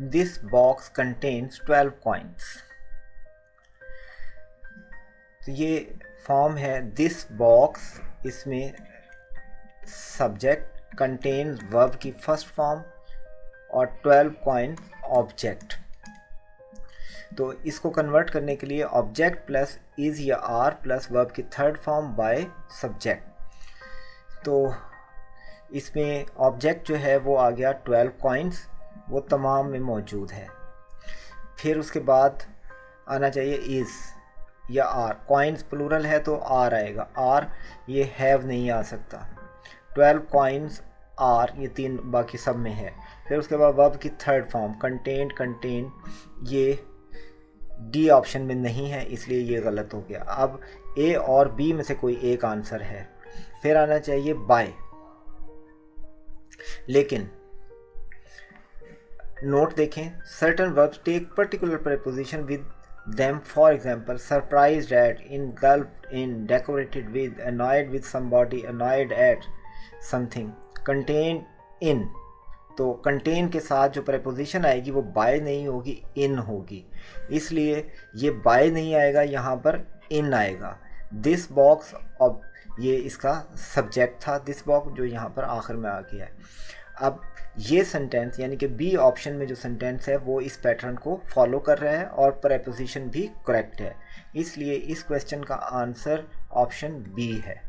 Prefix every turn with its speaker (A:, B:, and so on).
A: This box contains 12 coins. तो ये form है दिस बॉक्स, इसमें सब्जेक्ट कंटेन्स वर्ब की फर्स्ट फॉर्म और 12 कॉइन ऑब्जेक्ट। तो इसको कन्वर्ट करने के लिए ऑब्जेक्ट प्लस इज या आर प्लस वर्ब की थर्ड फॉर्म बाय सब्जेक्ट। तो इसमें ऑब्जेक्ट जो है वो आ गया 12 कॉइन्स, वो तमाम में मौजूद है। फिर उसके बाद आना चाहिए इज़ या आर, कॉइन्स प्लूरल है तो आर आएगा, आर ये हैव नहीं आ सकता। 12 कॉइन्स आर, ये तीन बाकी सब में है। फिर उसके बाद वर्ब की थर्ड फॉर्म कंटेन, कंटेन ये डी ऑप्शन में नहीं है, इसलिए ये गलत हो गया। अब ए और बी में से कोई एक आंसर है। फिर आना चाहिए बाय, लेकिन नोट देखें, certain verbs take particular preposition with them, for example surprised at, engulfed in, decorated with, annoyed with somebody, annoyed at something, contained in। तो contain के साथ जो preposition आएगी वो by नहीं होगी, in होगी, इसलिए ये by नहीं आएगा, यहाँ पर in आएगा। this box, अब ये इसका subject था this box जो यहाँ पर आखिर में आ गया है। अब ये सेंटेंस यानी कि बी ऑप्शन में जो सेंटेंस है वो इस पैटर्न को फॉलो कर रहा है और प्रीपोजिशन भी करेक्ट है, इसलिए इस क्वेश्चन का आंसर ऑप्शन बी है।